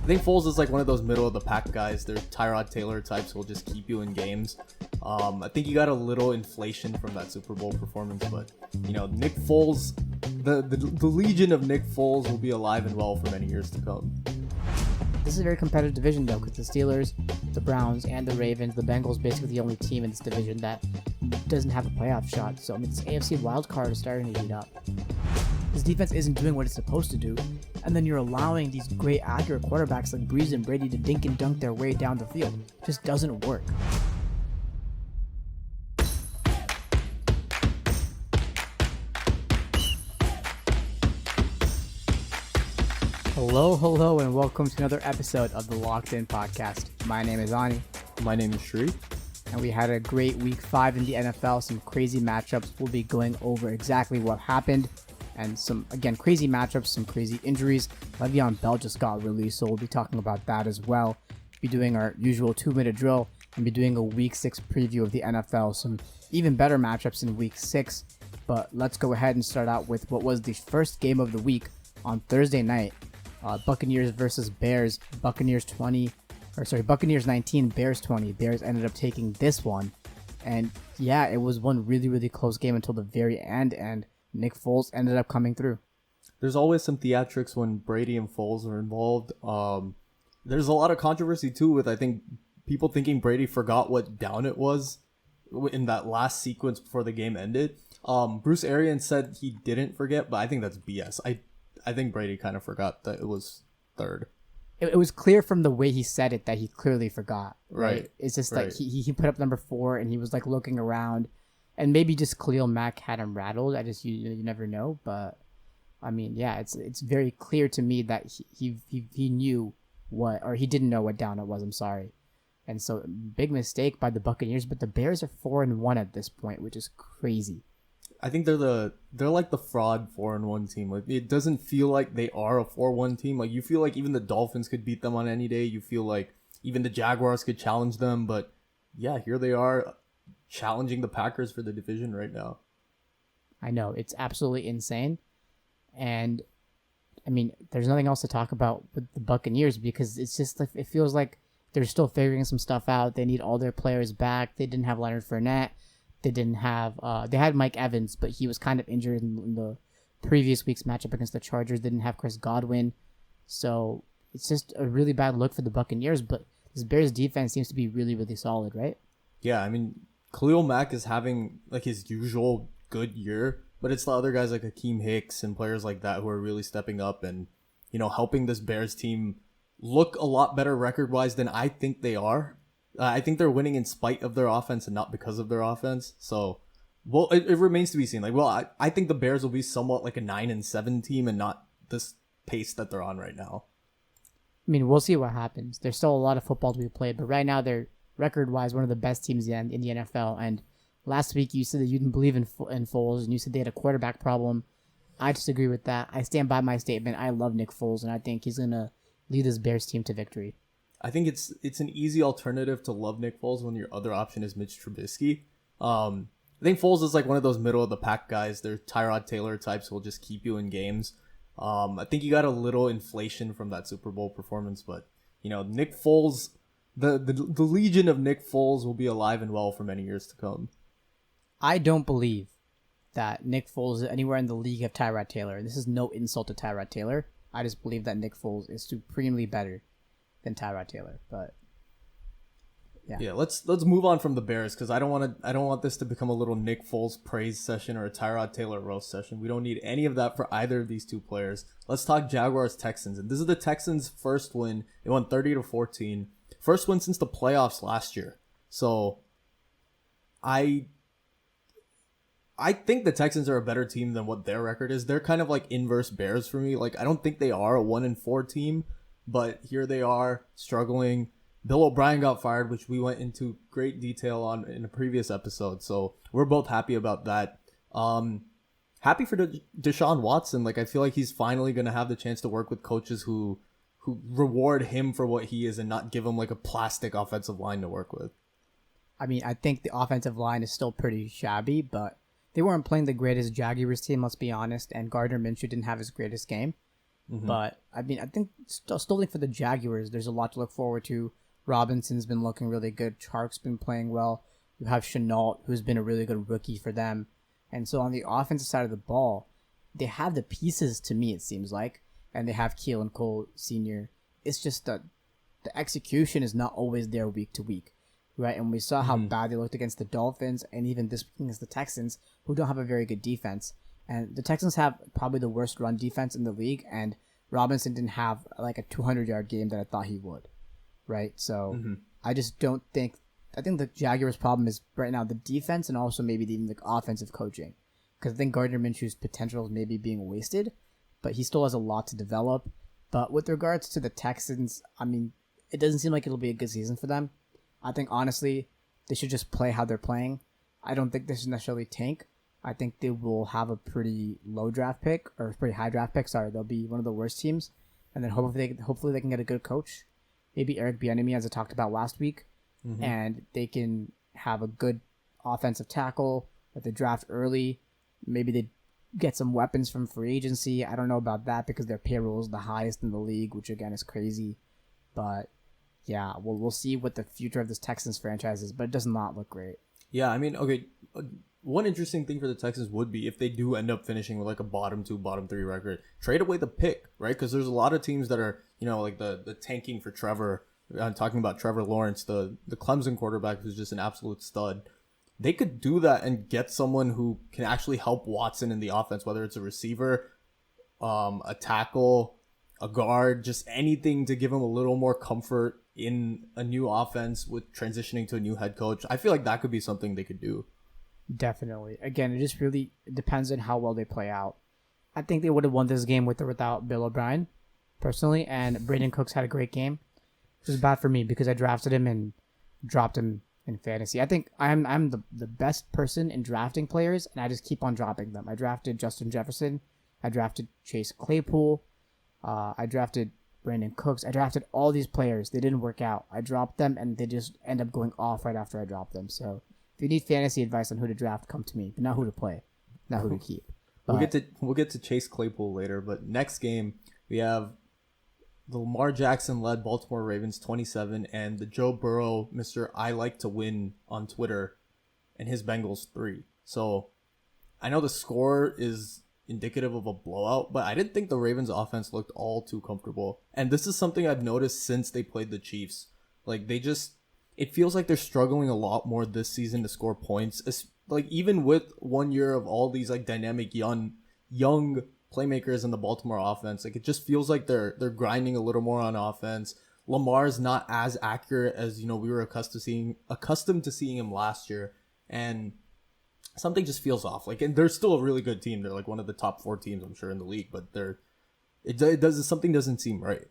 I think Foles is like one of those middle of the pack guys. They're Tyrod Taylor types who will just keep you in games. I think you got a little inflation from that Super Bowl performance, but Nick Foles, the legion of Nick Foles will be alive and well for many years to come. This is a very competitive division though, because the Steelers, the Browns, and the Ravens, the Bengals, basically the only team in this division that doesn't have a playoff shot. So this AFC wildcard is starting to heat up. This defense isn't doing what it's supposed to do, and then you're allowing these great accurate quarterbacks like Breeze and Brady to dink and dunk their way down the field. It just doesn't work. Hello, and welcome to another episode of the Locked In Podcast. My name is Ani. My name is Shri. And we had a great week 5 in the NFL, some crazy matchups. We'll be going over exactly what happened and some, again, crazy matchups, some crazy injuries. Le'Veon Bell just got released, so we'll be talking about that as well. Be doing our usual 2-minute drill and be doing a week 6 preview of the NFL, some even better matchups in week 6. But let's go ahead and start out with what was the first game of the week on Thursday night. Buccaneers versus Bears. Buccaneers 19, Bears 20. Bears ended up taking this one. And yeah, it was one really, really close game until the very end, and Nick Foles ended up coming through. There's always some theatrics when Brady and Foles are involved. There's a lot of controversy too with, I think, people thinking Brady forgot what down it was in that last sequence before the game ended. Bruce Arians said he didn't forget, but I think that's BS. I think Brady kind of forgot that it was third. It was clear from the way he said it that he clearly forgot. Right. It's just right. Like he put up number 4 and he was like looking around, and maybe just Khalil Mack had him rattled. You never know, but I mean, yeah, it's very clear to me that he knew what, or he didn't know what down it was. I'm sorry. And so big mistake by the Buccaneers, but the Bears are 4-1 at this point, which is crazy. I think they're like the fraud 4-1 team. Like, it doesn't feel like they are a 4-1 team. Like, you feel like even the Dolphins could beat them on any day. You feel like even the Jaguars could challenge them. But yeah, here they are challenging the Packers for the division right now. I know, it's absolutely insane. And I mean, there's nothing else to talk about with the Buccaneers because it's just like, it feels like they're still figuring some stuff out. They need all their players back. They didn't have Leonard Fournette. They didn't have, they had Mike Evans, but he was kind of injured in the previous week's matchup against the Chargers. They didn't have Chris Godwin. So it's just a really bad look for the Buccaneers, but this Bears defense seems to be really, really solid, right? Yeah, I mean, Khalil Mack is having like his usual good year, but it's the other guys like Hakeem Hicks and players like that who are really stepping up and, helping this Bears team look a lot better record-wise than I think they are. I think they're winning in spite of their offense and not because of their offense. So, well, it remains to be seen. Like, well, I think the Bears will be somewhat like a 9-7 team and not this pace that they're on right now. I mean, we'll see what happens. There's still a lot of football to be played, but right now they're record-wise one of the best teams in the NFL. And last week you said that you didn't believe in Foles, and you said they had a quarterback problem. I disagree with that. I stand by my statement. I love Nick Foles, and I think he's gonna lead this Bears team to victory. I think it's an easy alternative to love Nick Foles when your other option is Mitch Trubisky. I think Foles is like one of those middle of the pack guys. They're Tyrod Taylor types who will just keep you in games. I think you got a little inflation from that Super Bowl performance, but Nick Foles, the legion of Nick Foles will be alive and well for many years to come. I don't believe that Nick Foles is anywhere in the league of Tyrod Taylor. This is no insult to Tyrod Taylor. I just believe that Nick Foles is supremely better than Tyrod Taylor, but yeah. Let's move on from the Bears because I don't want this to become a little Nick Foles praise session or a Tyrod Taylor roast session. We don't need any of that for either of these two players. Let's talk Jaguars Texans, and this is the Texans' first win. They won 30-14, first win since the playoffs last year. So I think the Texans are a better team than what their record is. They're kind of like inverse Bears for me. Like, I don't think they are a 1-4 team. But here they are struggling. Bill O'Brien got fired, which we went into great detail on in a previous episode. So we're both happy about that. Happy for Deshaun Watson. Like, I feel like he's finally going to have the chance to work with coaches who reward him for what he is and not give him like a plastic offensive line to work with. I mean, I think the offensive line is still pretty shabby, but they weren't playing the greatest Jaguars team, let's be honest. And Gardner Minshew didn't have his greatest game. But I mean, I think still think for the Jaguars, there's a lot to look forward to. Robinson's been looking really good. Chark's been playing well. You have Chenault, who's been a really good rookie for them. And so on the offensive side of the ball, they have the pieces to me, it seems like. And they have Keelan Cole Sr. It's just that the execution is not always there week to week, right? And we saw how bad they looked against the Dolphins and even this week against the Texans, who don't have a very good defense. And the Texans have probably the worst run defense in the league, and Robinson didn't have like a 200-yard game that I thought he would, right? So I just don't think – I think the Jaguars' problem is right now the defense and also maybe even the offensive coaching, because I think Gardner Minshew's potential is maybe being wasted, but he still has a lot to develop. But with regards to the Texans, I mean, it doesn't seem like it'll be a good season for them. I think, honestly, they should just play how they're playing. I don't think they should necessarily tank. I think they will have a pretty low draft pick, or pretty high draft pick. Sorry, they'll be one of the worst teams. And then hopefully they can get a good coach. Maybe Eric Bieniemy, as I talked about last week. And they can have a good offensive tackle that they draft early. Maybe they get some weapons from free agency. I don't know about that because their payroll is the highest in the league, which again is crazy. But yeah, we'll see what the future of this Texans franchise is, but it does not look great. Yeah, I mean, okay, one interesting thing for the Texans would be if they do end up finishing with like a bottom 2, bottom 3 record, trade away the pick, right? Because there's a lot of teams that are, like the tanking for Trevor. I'm talking about Trevor Lawrence, the Clemson quarterback, who's just an absolute stud. They could do that and get someone who can actually help Watson in the offense, whether it's a receiver, a tackle, a guard, just anything to give him a little more comfort in a new offense with transitioning to a new head coach. I feel like that could be something they could do. Definitely. Again, it just really depends on how well they play out. I think they would have won this game with or without Bill O'Brien, personally, and Brandon Cooks had a great game, which was bad for me because I drafted him and dropped him in fantasy. I think I'm the best person in drafting players, and I just keep on dropping them. I drafted Justin Jefferson. I drafted Chase Claypool. I drafted Brandon Cooks. I drafted all these players. They didn't work out. I dropped them, and they just end up going off right after I dropped them. So if you need fantasy advice on who to draft, come to me. But not who to play, not who to keep. But We'll get to Chase Claypool later. But next game we have the Lamar Jackson-led Baltimore Ravens 27 and the Joe Burrow, Mr. I Like to Win on Twitter, and his Bengals 3. So I know the score is indicative of a blowout, but I didn't think the Ravens offense looked all too comfortable. And this is something I've noticed since they played the Chiefs. Like it feels like they're struggling a lot more this season to score points. Like even with 1 year of all these like dynamic young playmakers in the Baltimore offense, like it just feels like they're grinding a little more on offense. Lamar's not as accurate as we were accustomed to seeing him last year, and something just feels off. Like, and they're still a really good team. They're like one of the top 4 teams, I'm sure, in the league, but something doesn't seem right.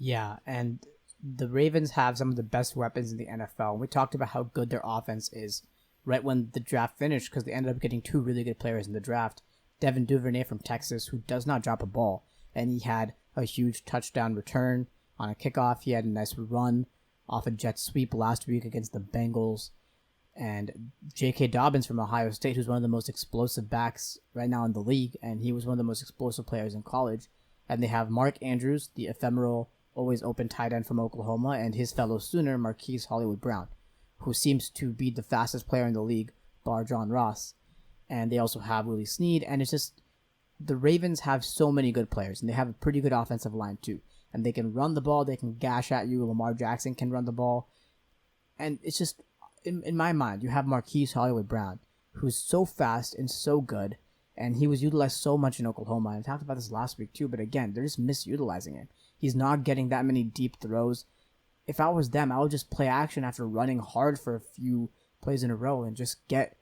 yeah, and the Ravens have some of the best weapons in the NFL. We talked about how good their offense is right when the draft finished because they ended up getting 2 really good players in the draft. Devin Duvernay from Texas, who does not drop a ball, and he had a huge touchdown return on a kickoff. He had a nice run off a jet sweep last week against the Bengals. And J.K. Dobbins from Ohio State, who's one of the most explosive backs right now in the league, and he was one of the most explosive players in college. And they have Mark Andrews, the ephemeral, always open tight end from Oklahoma, and his fellow Sooner, Marquise Hollywood Brown, who seems to be the fastest player in the league, bar John Ross. And they also have Willie Snead, and it's just the Ravens have so many good players, and they have a pretty good offensive line too. And they can run the ball, they can gash at you. Lamar Jackson can run the ball, and it's just in my mind, you have Marquise Hollywood Brown, who's so fast and so good, and he was utilized so much in Oklahoma. And I talked about this last week too, but again, they're just misutilizing him. He's not getting that many deep throws. If I was them, I would just play action after running hard for a few plays in a row and just get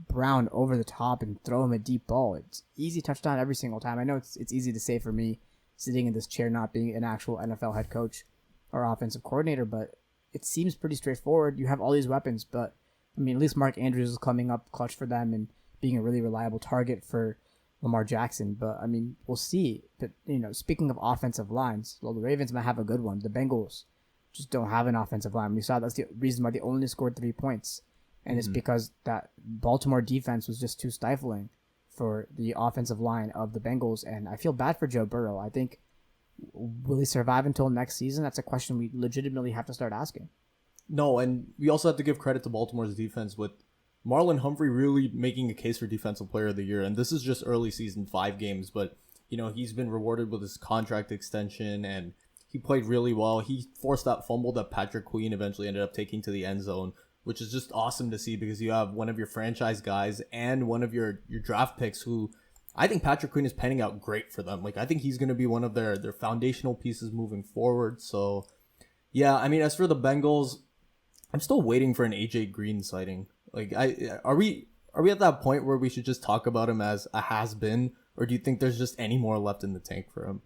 Brown over the top and throw him a deep ball. It's easy touchdown every single time. I know it's easy to say for me sitting in this chair not being an actual NFL head coach or offensive coordinator, but it seems pretty straightforward. You have all these weapons, but I mean, at least Mark Andrews is coming up clutch for them and being a really reliable target for Lamar Jackson. But I mean, we'll see. But speaking of offensive lines, well, the Ravens might have a good one. The Bengals just don't have an offensive line. We saw that's the reason why they only scored 3 points. And it's because that Baltimore defense was just too stifling for the offensive line of the Bengals, and I feel bad for Joe Burrow. I think, will he survive until next season? That's a question we legitimately have to start asking. No, and we also have to give credit to Baltimore's defense with Marlon Humphrey really making a case for Defensive Player of the Year. And this is just early season, 5 games, but he's been rewarded with his contract extension, and he played really well. He forced that fumble that Patrick Queen eventually ended up taking to the end zone, which is just awesome to see because you have one of your franchise guys and one of your draft picks who I think Patrick Queen is panning out great for them. Like, I think he's going to be one of their foundational pieces moving forward. So, yeah, I mean, as for the Bengals, I'm still waiting for an AJ Green sighting. Like, are we at that point where we should just talk about him as a has-been, or do you think there's just any more left in the tank for him?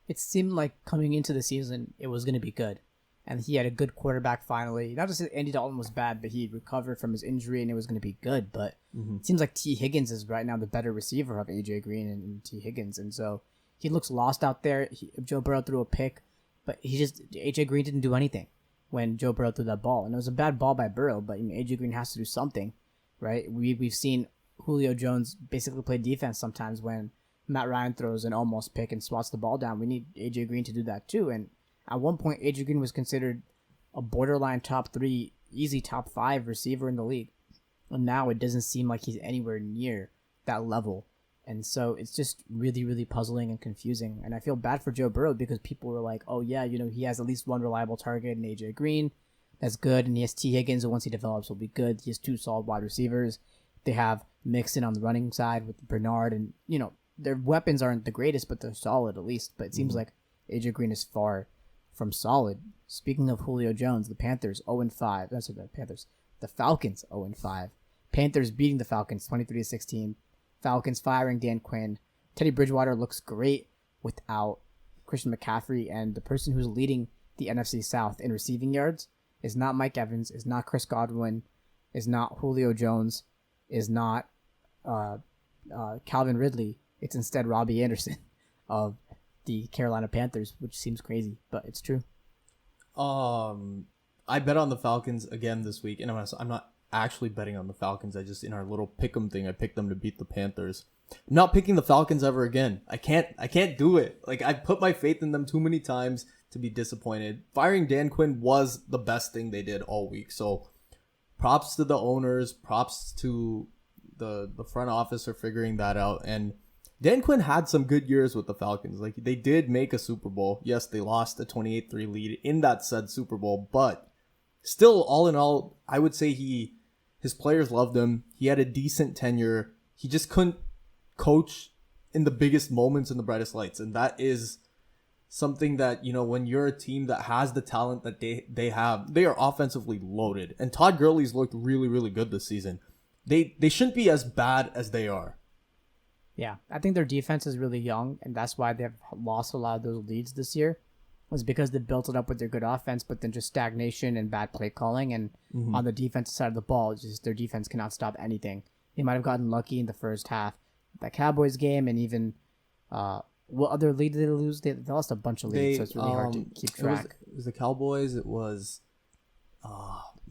It seemed like coming into the season, it was going to be good. And he had a good quarterback finally. Not just that Andy Dalton was bad, but he recovered from his injury and it was going to be good. But It seems like T. Higgins is right now the better receiver of AJ Green and T. Higgins. And so he looks lost out there. Joe Burrow threw a pick, but AJ Green didn't do anything when Joe Burrow threw that ball. And it was a bad ball by Burrow, but AJ Green has to do something, right? We've seen Julio Jones basically play defense sometimes when Matt Ryan throws an almost pick and swats the ball down. We need AJ Green to do that too. And at one point, AJ Green was considered a borderline top 3, easy top 5 receiver in the league. And now it doesn't seem like he's anywhere near that level. And so it's just really, really puzzling and confusing. And I feel bad for Joe Burrow because people were like, oh yeah, he has at least one reliable target in AJ Green. That's good. And he has T. Higgins, who once he develops will be good. He has 2 solid wide receivers. They have Mixon on the running side with Bernard. And, their weapons aren't the greatest, but they're solid at least. But it seems like AJ Green is far from solid. Speaking of Julio Jones, the Panthers 0-5. That's what the Panthers. The Falcons 0-5. Panthers beating the Falcons 23-16. Falcons firing Dan Quinn. Teddy Bridgewater looks great without Christian McCaffrey, and the person who's leading the NFC South in receiving yards is not Mike Evans, is not Chris Godwin, is not Julio Jones, is not Calvin Ridley. It's instead Robbie Anderson of the Carolina Panthers, which seems crazy, but it's true. I bet on the Falcons again this week, and I'm not actually betting on the Falcons. I just, in our little pick'em thing, I picked them to beat the Panthers. I'm not picking the Falcons ever again. I can't do it. Like, I've put my faith in them too many times to be disappointed. Firing Dan Quinn was the best thing they did all week. So props to the owners, props to the front office for figuring that out. And Dan Quinn had some good years with the Falcons. Like, they did make a Super Bowl. Yes, they lost a 28-3 lead in that said Super Bowl, but still, all in all, I would say his players loved him. He had a decent tenure. He just couldn't coach in the biggest moments in the brightest lights. And that is something that, when you're a team that has the talent that they have, they are offensively loaded. And Todd Gurley's looked really, really good this season. They shouldn't be as bad as they are. Yeah, I think their defense is really young, and that's why they've lost a lot of those leads this year. Was because they built it up with their good offense, but then just stagnation and bad play calling. And on the defensive side of the ball, it's just their defense cannot stop anything. They might have gotten lucky in the first half, that Cowboys game, and even what other lead did they lose? They lost a bunch of leads, so it's really hard to keep track. It was the Cowboys. It was.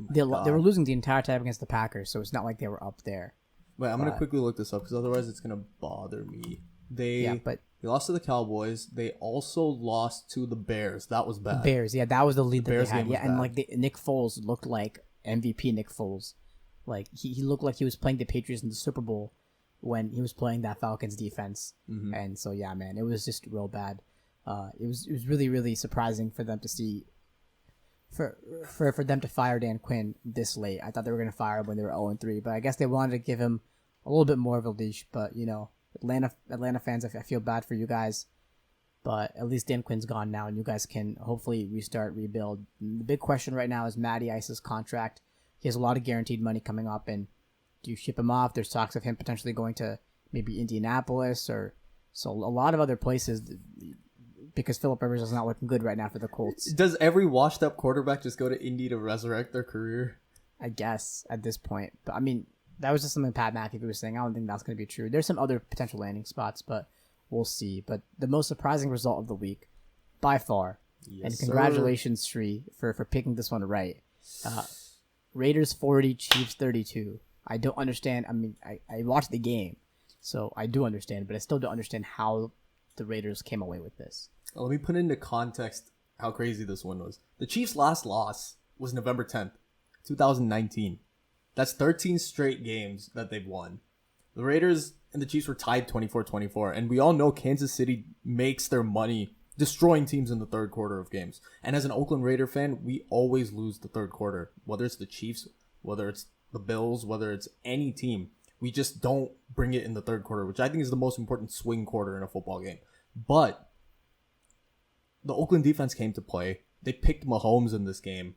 They were losing the entire time against the Packers, so it's not like they were up there. Wait, I'm going to quickly look this up because otherwise it's going to bother me. They lost to the Cowboys. They also lost to the Bears. That was bad. The Bears, yeah, that was the lead that they had. Yeah, and bad. Nick Foles looked like MVP Nick Foles. Like, he looked like he was playing the Patriots in the Super Bowl when he was playing that Falcons defense. And so, yeah, man, it was just real bad. It was really, really surprising for them to see for them to fire Dan Quinn this late. I thought they were going to fire him when they were 0-3, but I guess they wanted to give him a little bit more of a leash. But, Atlanta fans, I feel bad for you guys. But at least Dan Quinn's gone now, and you guys can hopefully rebuild. And the big question right now is Matty Ice's contract. He has a lot of guaranteed money coming up, and do you ship him off? There's talks of him potentially going to maybe Indianapolis or so a lot of other places, because Phillip Rivers is not looking good right now for the Colts. Does every washed-up quarterback just go to Indy to resurrect their career? I guess at this point. But, I mean, that was just something Pat McAfee was saying. I don't think that's going to be true. There's some other potential landing spots, but we'll see. But the most surprising result of the week, by far, and congratulations, Sri, for picking this one right. Raiders 40, Chiefs 32. I don't understand. I mean, I watched the game, So I do understand, but I still don't understand how the Raiders came away with this. Let me put into context how crazy this one was. The Chiefs' last loss was November 10th, 2019. That's 13 straight games that they've won. The Raiders and the Chiefs were tied 24-24, and we all know Kansas City makes their money destroying teams in the third quarter of games. And as an Oakland Raider fan, we always lose the third quarter, whether it's the Chiefs, whether it's the Bills, whether it's any team. We just don't bring it in the third quarter, which I think is the most important swing quarter in a football game. But the Oakland defense came to play. They picked Mahomes in this game.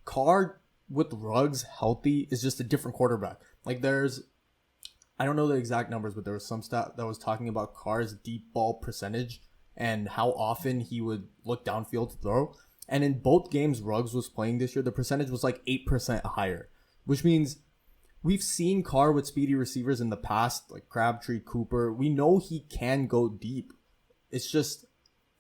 Carr, with Ruggs healthy, is just a different quarterback. Like, I don't know the exact numbers, but there was some stat that was talking about Carr's deep ball percentage and how often he would look downfield to throw. And in both games Ruggs was playing this year, the percentage was like 8% higher, which means we've seen Carr with speedy receivers in the past, like Crabtree, Cooper. We know he can go deep. It's just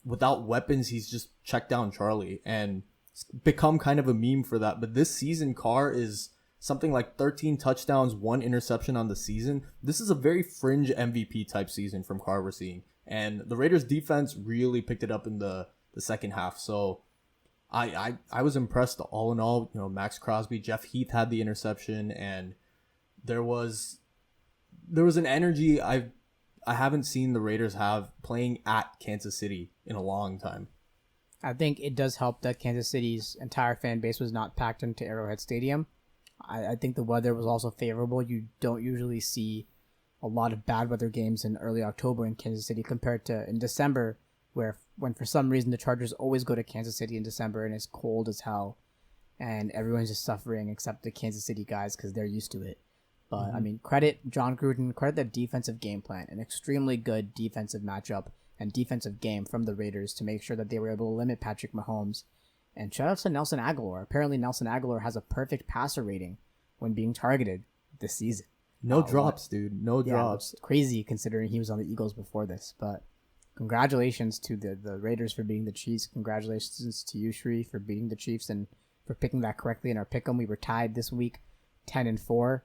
without weapons, he's just checked down Charlie, and it's become kind of a meme for that. But this season, Carr is something like 13 touchdowns, 1 interception on the season. This is a very fringe MVP type season from Carr we're seeing. And the Raiders defense really picked it up in the second half. So I was impressed all in all. You know, Max Crosby, Jeff Heath had the interception, and there was an energy I haven't seen the Raiders have playing at Kansas City in a long time. I think it does help that Kansas City's entire fan base was not packed into Arrowhead Stadium. I think the weather was also favorable. You don't usually see a lot of bad weather games in early October in Kansas City compared to in December, when for some reason the Chargers always go to Kansas City in December and it's cold as hell and everyone's just suffering except the Kansas City guys because they're used to it. But, I mean, credit John Gruden, credit the defensive game plan, an extremely good defensive matchup and defensive game from the Raiders to make sure that they were able to limit Patrick Mahomes. And shout out to Nelson Aguilar. Apparently, Nelson Aguilar has a perfect passer rating when being targeted this season. No drops, dude. No drops. Crazy considering he was on the Eagles before this. But congratulations to the Raiders for beating the Chiefs. Congratulations to you, Shri, for beating the Chiefs and for picking that correctly in our pick'em. We were tied this week, 10-4.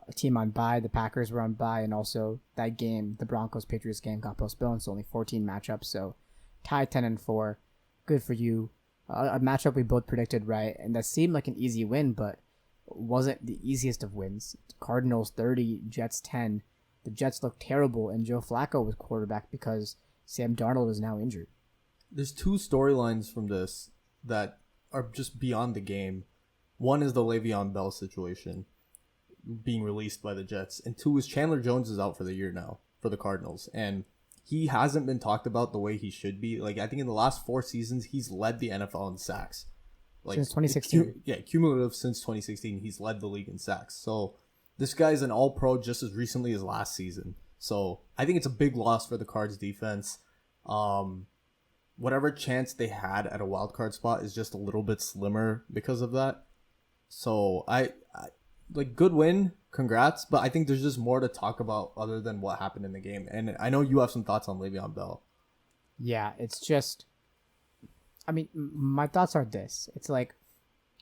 A team on bye, the Packers were on bye, and also that game, the Broncos-Patriots game, got postponed, so only 14 matchups, so tied 10-4. Good for you. A matchup we both predicted right, and that seemed like an easy win, but wasn't the easiest of wins. Cardinals 30, Jets 10. The Jets looked terrible, and Joe Flacco was quarterback because Sam Darnold is now injured. There's two storylines from this that are just beyond the game. One is the Le'Veon Bell situation being released by the Jets, and two is Chandler Jones is out for the year now for the Cardinals, and he hasn't been talked about the way he should be. Like, I think in the last 4 seasons he's led the NFL in sacks, like since 2016. Cumulative since 2016 he's led the league in sacks. So this guy's an all-pro just as recently as last season, so I think it's a big loss for the Cards defense. Whatever chance they had at a wild card spot is just a little bit slimmer because of that. So I like, good win, congrats, but I think there's just more to talk about other than what happened in the game. And I know you have some thoughts on Le'Veon Bell. Yeah, it's just, I mean, my thoughts are this. It's like,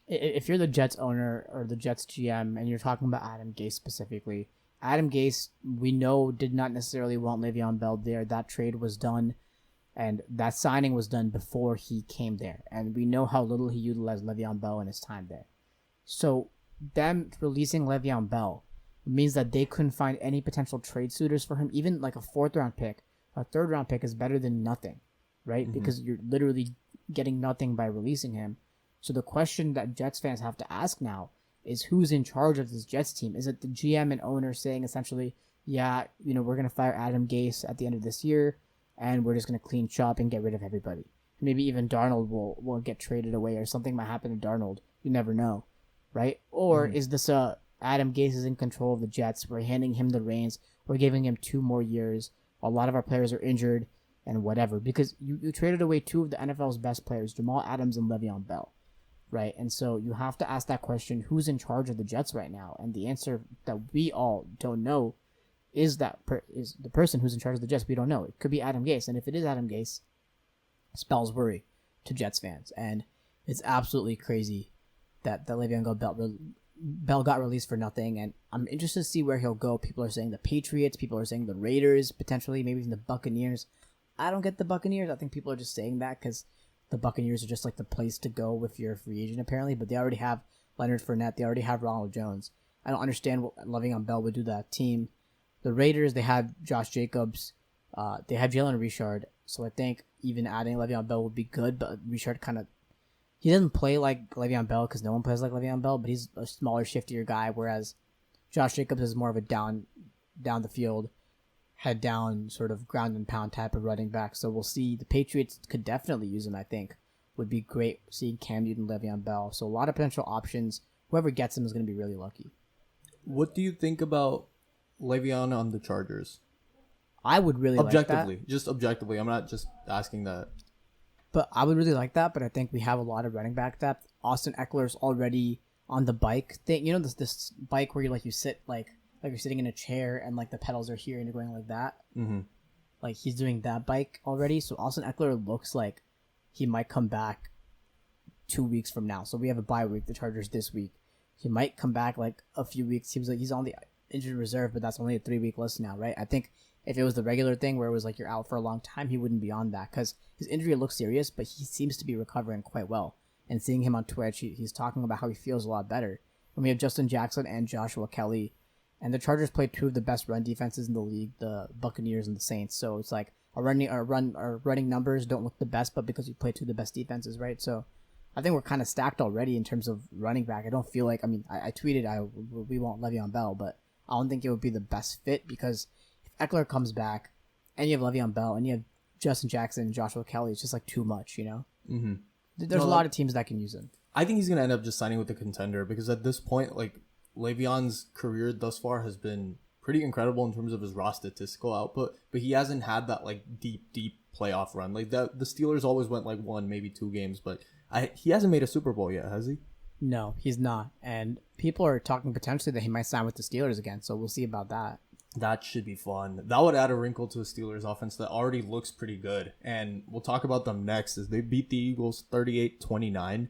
if you're the Jets owner or the Jets GM and you're talking about Adam Gase specifically, Adam Gase, we know, did not necessarily want Le'Veon Bell there. That trade was done, and that signing was done before he came there. And we know how little he utilized Le'Veon Bell in his time there. So them releasing Le'Veon Bell means that they couldn't find any potential trade suitors for him. Even like a 4th round pick, a 3rd round pick is better than nothing, right? Mm-hmm. Because you're literally getting nothing by releasing him. So the question that Jets fans have to ask now is, who's in charge of this Jets team? Is it the GM and owner saying essentially, yeah, you know, we're going to fire Adam Gase at the end of this year and we're just going to clean shop and get rid of everybody? Maybe even Darnold will get traded away, or something might happen to Darnold. You never know. Right? Or is this Adam Gase is in control of the Jets, we're handing him the reins, we're giving him 2 more years, a lot of our players are injured, and whatever. Because you traded away 2 of the NFL's best players, Jamal Adams and Le'Veon Bell, right? And so you have to ask that question, who's in charge of the Jets right now? And the answer that we all don't know is is the person who's in charge of the Jets. We don't know. It could be Adam Gase, and if it is Adam Gase, it spells worry to Jets fans. And it's absolutely crazy that Le'Veon Bell got released for nothing, and I'm interested to see where he'll go. People are saying the Patriots, people are saying the Raiders, potentially, maybe even the Buccaneers. I don't get the Buccaneers. I think people are just saying that because the Buccaneers are just like the place to go if you're a free agent, apparently. But they already have Leonard Fournette. They already have Ronald Jones. I don't understand what Le'Veon Bell would do to that team. The Raiders, they have Josh Jacobs. They have Jalen Richard. So I think even adding Le'Veon Bell would be good, but Richard he doesn't play like Le'Veon Bell because no one plays like Le'Veon Bell, but he's a smaller, shiftier guy, whereas Josh Jacobs is more of a down the field, head down, sort of ground and pound type of running back. So we'll see. The Patriots could definitely use him, I think. Would be great seeing Cam Newton, Le'Veon Bell. So a lot of potential options. Whoever gets him is going to be really lucky. What do you think about Le'Veon on the Chargers? I would really like that. Objectively. Just objectively. I'm not just asking that. But I would really like that, but I think we have a lot of running back depth. Austin Eckler's already on the bike thing. You know this bike where you sit like you're sitting in a chair and like the pedals are here and you're going like that? Mm-hmm. Like he's doing that bike already. So Austin Eckler looks like he might come back 2 weeks from now. So we have a bye week, the Chargers this week. He might come back like a few weeks. He was like he's on the injured reserve, but that's only a 3-week list now, right? I think if it was the regular thing where it was like you're out for a long time, he wouldn't be on that because his injury looks serious, but he seems to be recovering quite well. And seeing him on Twitch, he's talking about how he feels a lot better. And we have Justin Jackson and Joshua Kelly, and the Chargers play two of the best run defenses in the league, the Buccaneers and the Saints. So it's like our running numbers don't look the best, but because we play two of the best defenses, right? So I think we're kind of stacked already in terms of running back. I don't feel like I tweeted we want Le'Veon Bell, but I don't think it would be the best fit because if Eckler comes back and you have Le'Veon Bell and you have Justin Jackson and Joshua Kelly, it's just like too much, you know? Mm-hmm. There's a lot of teams that can use him. I think he's going to end up just signing with a contender because at this point, like, Le'Veon's career thus far has been pretty incredible in terms of his raw statistical output, but he hasn't had that, like, deep playoff run. Like, the Steelers always went, like, 1, maybe 2 games, but he hasn't made a Super Bowl yet, has he? No, he's not. And people are talking potentially that he might sign with the Steelers again, so we'll see about that. That should be fun. That would add a wrinkle to the Steelers offense that already looks pretty good. And we'll talk about them next as they beat the Eagles 38-29.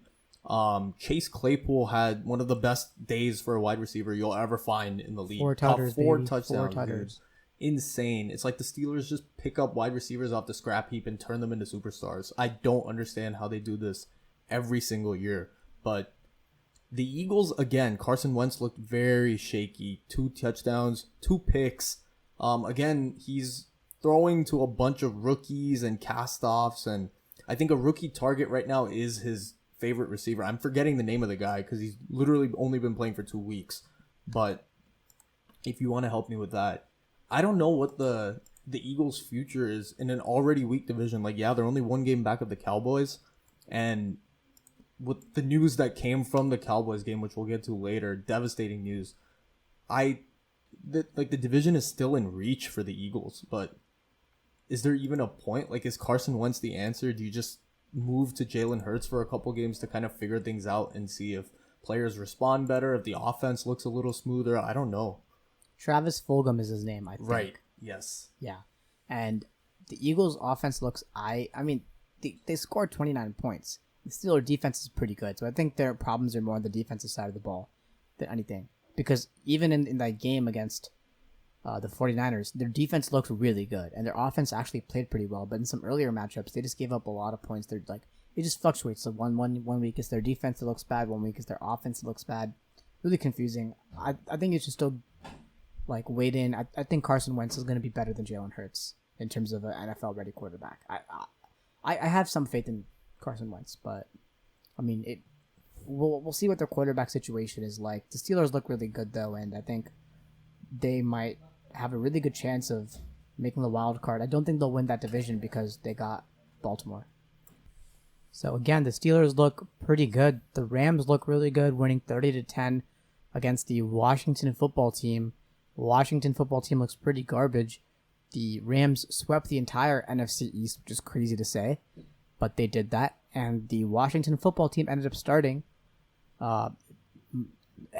Chase Claypool had one of the best days for a wide receiver you'll ever find in the league. 4 touchdowns, four touchdowns. Insane. It's like the Steelers just pick up wide receivers off the scrap heap and turn them into superstars. I don't understand how they do this every single year. But the Eagles, again, Carson Wentz looked very shaky. 2 touchdowns, 2 picks. Again, he's throwing to a bunch of rookies and cast-offs, and I think a rookie target right now is his favorite receiver. I'm forgetting the name of the guy because he's literally only been playing for 2 weeks. But if you want to help me with that, I don't know what the Eagles' future is in an already weak division. Like, yeah, they're only 1 game back of the Cowboys, and with the news that came from the Cowboys game, which we'll get to later, devastating news. The division is still in reach for the Eagles, but is there even a point? Like, is Carson Wentz the answer? Do you just move to Jalen Hurts for a couple games to kind of figure things out and see if players respond better, if the offense looks a little smoother? I don't know. Travis Fulgham is his name, I think. Right. Yes. Yeah. And the Eagles' offense looks... they scored 29 points. The Steelers' defense is pretty good, so I think their problems are more on the defensive side of the ball than anything. Because even in that game against the 49ers, their defense looked really good, and their offense actually played pretty well. But in some earlier matchups, they just gave up a lot of points. They're like, it just fluctuates. So one week is their defense that looks bad, 1 week is their offense that looks bad. Really confusing. I think it should still like wait in. I think Carson Wentz is going to be better than Jalen Hurts in terms of an NFL ready quarterback. I have some faith in Carson Wentz, but I mean we'll see what their quarterback situation is like. The Steelers look really good though, and I think they might have a really good chance of making the wild card. I don't think they'll win that division because they got Baltimore. So again, the Steelers look pretty good. The Rams look really good, winning 30-10 against the Washington football team. The Washington football team looks pretty garbage. The Rams swept the entire NFC East, which is crazy to say, but they did that. And the Washington football team ended up starting. I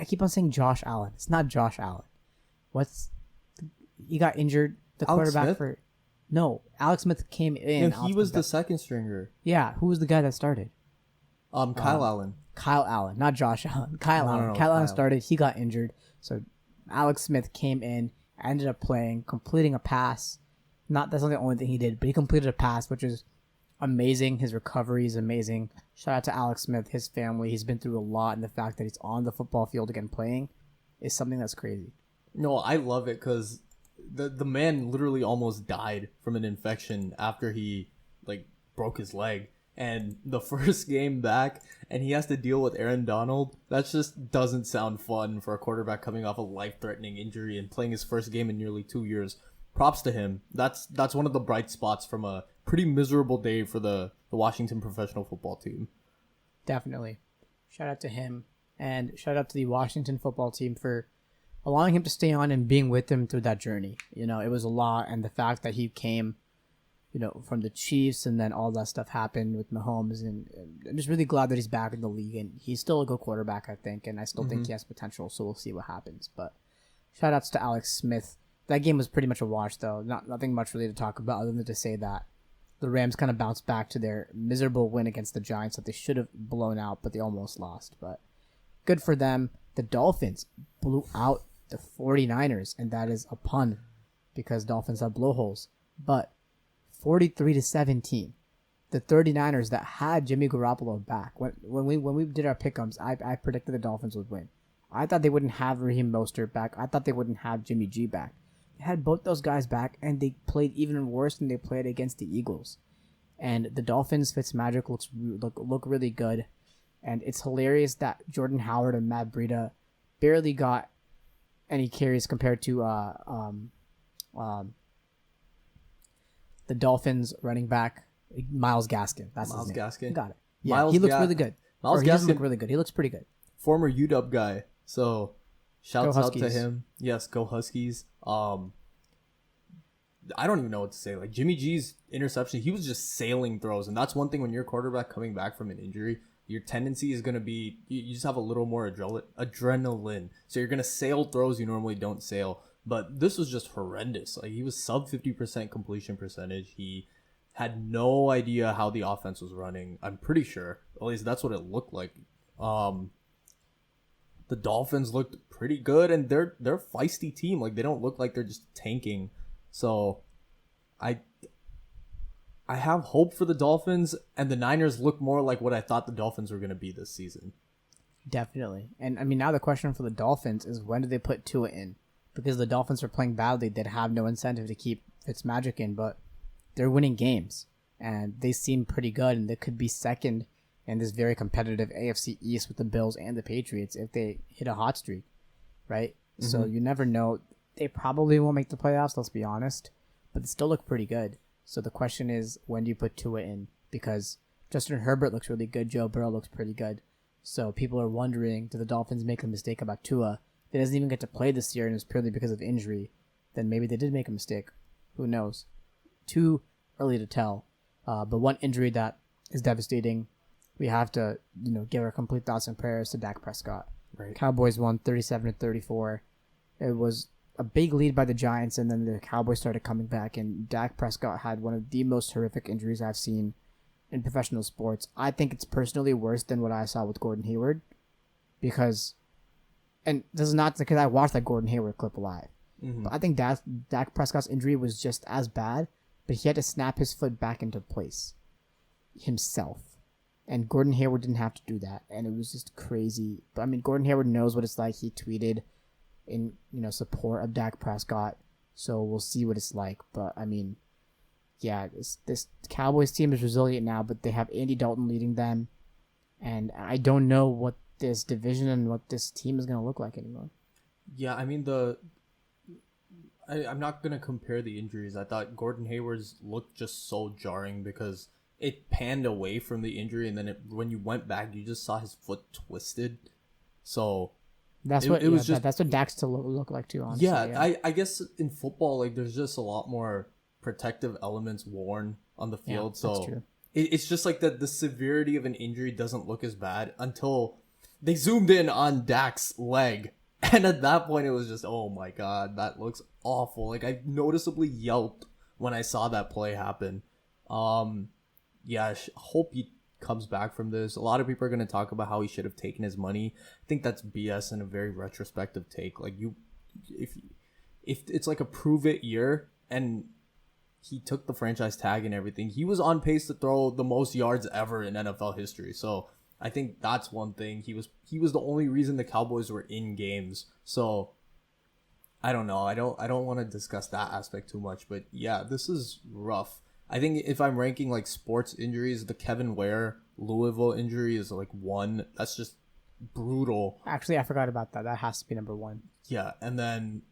keep on saying Josh Allen. It's not Josh Allen. He got injured. The quarterback for... No, Alex Smith came in. No, he was the second stringer. Yeah, who was the guy that started? Kyle Allen. Kyle Allen, not Josh Allen. Kyle Allen. No, Kyle Allen Kyle. started. He got injured. So Alex Smith came in, ended up playing, completing a pass. That's not the only thing he did, but he completed a pass, which is amazing. His recovery is amazing. Shout out to Alex Smith, his family. He's been through a lot, and the fact that he's on the football field again playing is something that's crazy. No, I love it because the man literally almost died from an infection after he broke his leg. And the first game back, and he has to deal with Aaron Donald. That just doesn't sound fun for a quarterback coming off a life-threatening injury and playing his first game in nearly 2 years. Props to him. That's one of the bright spots from a pretty miserable day for the Washington professional football team. Definitely. Shout out to him, and shout out to the Washington football team for allowing him to stay on and being with him through that journey. You know, it was a lot, and the fact that he came, you know, from the Chiefs, and then all that stuff happened with Mahomes, and I'm just really glad that he's back in the league, and he's still a good quarterback, I think, and I still think he has potential, so we'll see what happens. But shout outs to Alex Smith. That game was pretty much a wash, though. Nothing much really to talk about other than to say that the Rams kind of bounced back to their miserable win against the Giants that they should have blown out, but they almost lost. But good for them. The Dolphins blew out the 49ers, and that is a pun because Dolphins have blowholes. But 43-17, the 39ers that had Jimmy Garoppolo back. When we did our pick'ems, I predicted the Dolphins would win. I thought they wouldn't have Raheem Mostert back. I thought they wouldn't have Jimmy G back. They had both those guys back, and they played even worse than they played against the Eagles. And the Dolphins, Fitzmagic look really good. And it's hilarious that Jordan Howard and Matt Breida barely got any carries compared to the Dolphins running back Myles Gaskin. That's Myles his name. Gaskin. Got it. Yeah, he looks really good. Myles He doesn't Gaskin, look really good. He looks pretty good. former UW guy. So shouts Go out to Huskies. him. Yes, go Huskies. I don't even know what to say. Like Jimmy G's interception, he was just sailing throws, and that's one thing when you're a quarterback coming back from an injury. Your tendency is going to be you just have a little more adrenaline. So you're going to sail throws you normally don't sail. But this was just horrendous. Like he was sub 50% completion percentage. He had no idea how the offense was running. I'm pretty sure. At least that's what it looked like. The Dolphins looked pretty good, and they're a feisty team. Like they don't look like they're just tanking. So I have hope for the Dolphins, and the Niners look more like what I thought the Dolphins were going to be this season. Definitely. And I mean, now the question for the Dolphins is when do they put Tua in? Because the Dolphins are playing badly. They'd have no incentive to keep Fitzmagic in, but they're winning games, and they seem pretty good, and they could be second in this very competitive AFC East with the Bills and the Patriots if they hit a hot streak, right? Mm-hmm. So you never know. They probably won't make the playoffs, let's be honest, but they still look pretty good. So the question is, when do you put Tua in? Because Justin Herbert looks really good. Joe Burrow looks pretty good. So people are wondering, do the Dolphins make a mistake about Tua? If he doesn't even get to play this year and it's purely because of injury, then maybe they did make a mistake. Who knows? Too early to tell. But one injury that is devastating, we have to give our complete thoughts and prayers to Dak Prescott. Right. Cowboys won 37-34. It was a big lead by the Giants, and then the Cowboys started coming back, and Dak Prescott had one of the most horrific injuries I've seen in professional sports. I think it's personally worse than what I saw with Gordon Hayward, because, and this is not because I watched that Gordon Hayward clip live, but I think Dak Prescott's injury was just as bad, but he had to snap his foot back into place himself. And Gordon Hayward didn't have to do that, and it was just crazy. But I mean, Gordon Hayward knows what it's like. He tweeted in support of Dak Prescott, so we'll see what it's like. But I mean, yeah, this Cowboys team is resilient now, but they have Andy Dalton leading them, and I don't know what this division and what this team is going to look like anymore. Yeah, I mean I'm not gonna compare the injuries. I thought Gordon Hayward's looked just so jarring because it panned away from the injury, and then when you went back, you just saw his foot twisted. So that's what Dak's to look like too. Honestly, yeah. I guess in football, like there's just a lot more protective elements worn on the field. Yeah, so that's true. It's just like the severity of an injury doesn't look as bad until they zoomed in on Dak's leg. And at that point, it was just, oh my God, that looks awful. Like I noticeably yelped when I saw that play happen. Yeah, hope comes back from this. A lot of people are going to talk about how he should have taken his money. I think that's BS and a very retrospective take. Like if it's like a prove it year and he took the franchise tag and everything, he was on pace to throw the most yards ever in NFL history. So I think that's one thing. He was the only reason the Cowboys were in games. So I don't know. I don't want to discuss that aspect too much, but yeah, this is rough. I think if I'm ranking like sports injuries, the Kevin Ware Louisville injury is like 1. That's just brutal. Actually, I forgot about that. That has to be number 1. Yeah, and then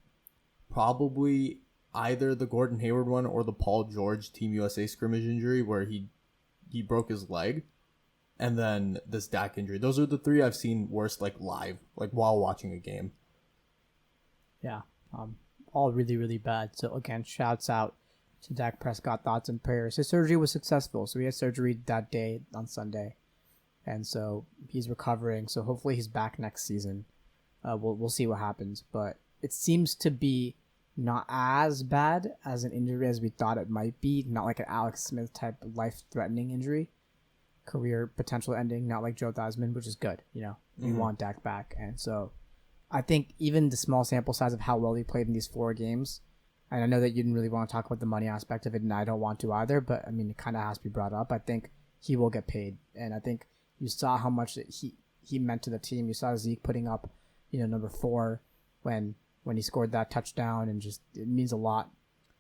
probably either the Gordon Hayward one or the Paul George Team USA scrimmage injury where he broke his leg, and then this Dak injury. Those are the 3 I've seen worst like live, like while watching a game. Yeah, all really, really bad. So again, shouts out to Dak Prescott, thoughts and prayers. His surgery was successful, so he had surgery that day on Sunday, and so he's recovering. So hopefully he's back next season. We'll see what happens, but it seems to be not as bad as an injury as we thought it might be. Not like an Alex Smith type life-threatening injury, career potential ending. Not like Joe Theismann, which is good. We want Dak back, and so I think even the small sample size of how well he played in these 4 games. And I know that you didn't really want to talk about the money aspect of it, and I don't want to either, but I mean, it kind of has to be brought up. I think he will get paid, and I think you saw how much he meant to the team. You saw Zeke putting up, number 4 when he scored that touchdown, and just it means a lot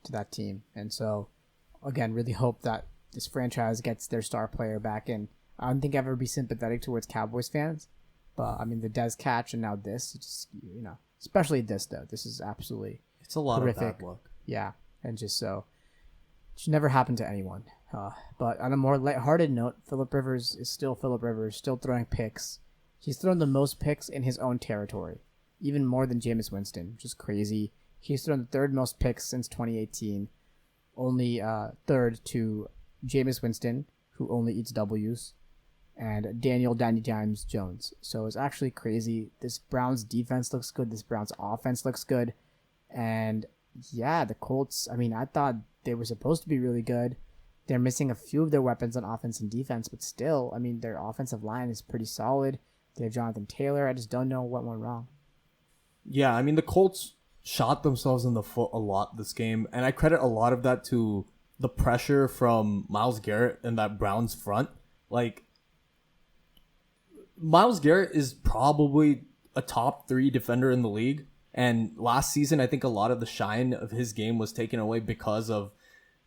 to that team. And so, again, really hope that this franchise gets their star player back. And I don't think I'll ever be sympathetic towards Cowboys fans, but I mean, the Dez catch and now this, it's just, especially this though. This is absolutely. It's a lot horrific. of bad luck. Yeah, and just so it should never happen to anyone. But on a more lighthearted note, Phillip Rivers is still Phillip Rivers, still throwing picks. He's thrown the most picks in his own territory, even more than Jameis Winston, which is crazy. He's thrown the 3rd most picks since 2018, only 3rd to Jameis Winston, who only eats W's, and Danny Dimes Jones. So it's actually crazy. This Browns defense looks good. This Browns offense looks good. And yeah, the Colts, I mean, I thought they were supposed to be really good. They're missing a few of their weapons on offense and defense, but still, I mean, their offensive line is pretty solid. They have Jonathan Taylor. I just don't know what went wrong. Yeah, I mean, the Colts shot themselves in the foot a lot this game, and I credit a lot of that to the pressure from Myles Garrett and that Browns front. Like, Myles Garrett is probably a top 3 defender in the league. And last season, I think a lot of the shine of his game was taken away because of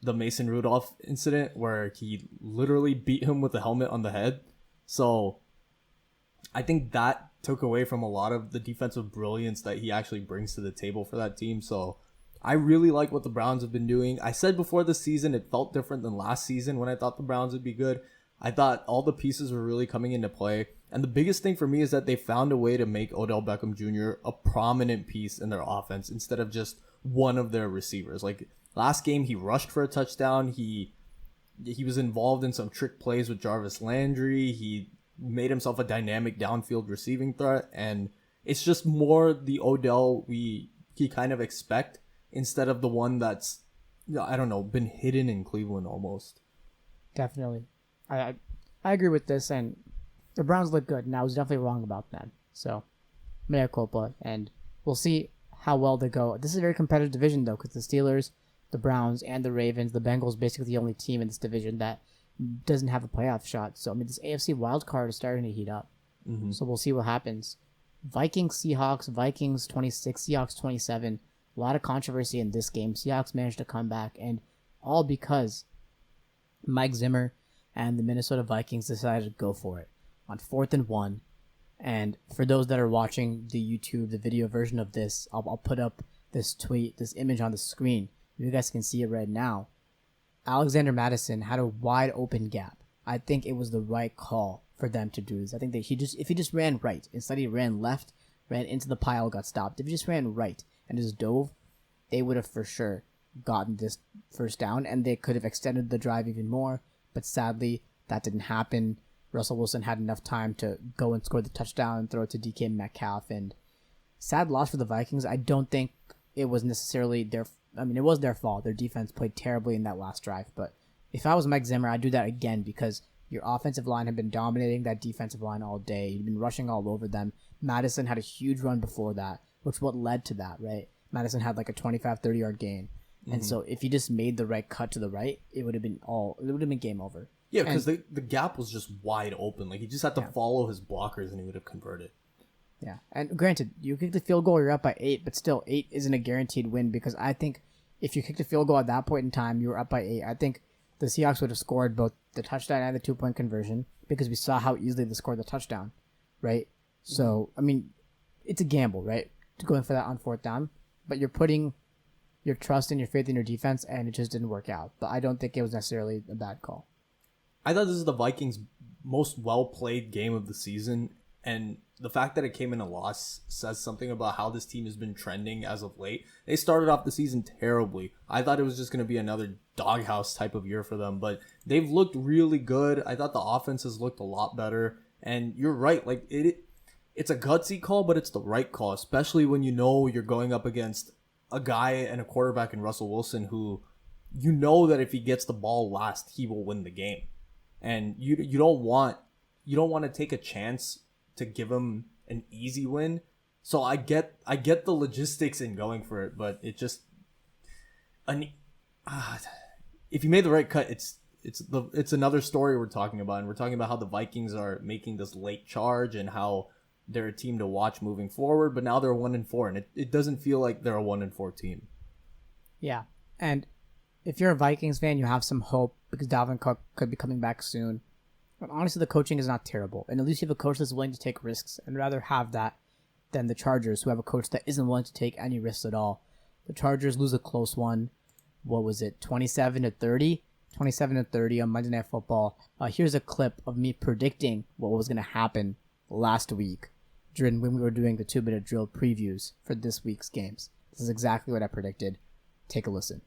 the Mason Rudolph incident where he literally beat him with a helmet on the head. So I think that took away from a lot of the defensive brilliance that he actually brings to the table for that team. So I really like what the Browns have been doing. I said before the season, it felt different than last season when I thought the Browns would be good. I thought all the pieces were really coming into play. And the biggest thing for me is that they found a way to make Odell Beckham Jr. a prominent piece in their offense instead of just one of their receivers. Like last game, he rushed for a touchdown. He was involved in some trick plays with Jarvis Landry. He made himself a dynamic downfield receiving threat. And it's just more the Odell we kind of expect instead of the one that's, I don't know, been hidden in Cleveland almost. Definitely. I agree with this, and the Browns look good, and I was definitely wrong about that. So, mea culpa, and we'll see how well they go. This is a very competitive division, though, because the Steelers, the Browns, and the Ravens, the Bengals, basically the only team in this division that doesn't have a playoff shot. So, I mean, this AFC wildcard is starting to heat up. Mm-hmm. So, we'll see what happens. Vikings, Seahawks, Vikings 26, Seahawks 27. A lot of controversy in this game. Seahawks managed to come back, and all because Mike Zimmer and the Minnesota Vikings decided to go for it on 4th and 1. And for those that are watching the YouTube, the video version of this, I'll put up this tweet, this image on the screen. You guys can see it right now. Alexander Mattison had a wide open gap. I think it was the right call for them to do this. I think that if he just ran right, instead he ran left, ran into the pile, got stopped. If he just ran right and just dove, they would have for sure gotten this first down, and they could have extended the drive even more. But sadly, that didn't happen. Russell Wilson had enough time to go and score the touchdown and throw it to DK Metcalf. And sad loss for the Vikings. I don't think it was necessarily their... I mean, it was their fault. Their defense played terribly in that last drive. But if I was Mike Zimmer, I'd do that again because Your offensive line had been dominating that defensive line all day. You'd been rushing all over them. Madison had a huge run before that, which what led to that, right? Madison had like a 25, 30-yard gain. And so if he just made the right cut to the right, it would have been game over. Yeah, because the gap was just wide open. Like, he just had to follow his blockers and he would have converted. Yeah, and granted, you kick the field goal, you're up by 8, but still, 8 isn't a guaranteed win because I think if you kicked a field goal at that point in time, you were up by 8. I think the Seahawks would have scored both the touchdown and the 2-point conversion because we saw how easily they scored the touchdown, right? So, I mean, it's a gamble, right? Going for that on 4th down, but you're putting your trust and your faith in your defense, and it just didn't work out. But I don't think it was necessarily a bad call. I thought this is the Vikings' most well-played game of the season, and the fact that it came in a loss says something about how this team has been trending as of late. They started off the season terribly. I thought it was just going to be another doghouse type of year for them, but they've looked really good. I thought the offense has looked a lot better, and you're right. Like, it's a gutsy call, but it's the right call, especially when you know you're going up against a guy and a quarterback in Russell Wilson who you know that if he gets the ball last, he will win the game. And you don't want to take a chance to give him an easy win. So I get the logistics in going for it, but it just if you made the right cut, it's another story we're talking about, and we're talking about how the Vikings are making this late charge and how they're a team to watch moving forward, but now they're 1-4, and it doesn't feel like they're a 1-4 team. Yeah, and if you're a Vikings fan, you have some hope because Dalvin Cook could be coming back soon. But honestly, the coaching is not terrible, and at least you have a coach that's willing to take risks, and rather have that than the Chargers, who have a coach that isn't willing to take any risks at all. The Chargers lose a close one. What was it, 27-30? 27-30 on Monday Night Football. Here's a clip of me predicting what was going to happen last week when we were doing the 2-minute drill previews for this week's games. This is exactly what I predicted. Take a listen.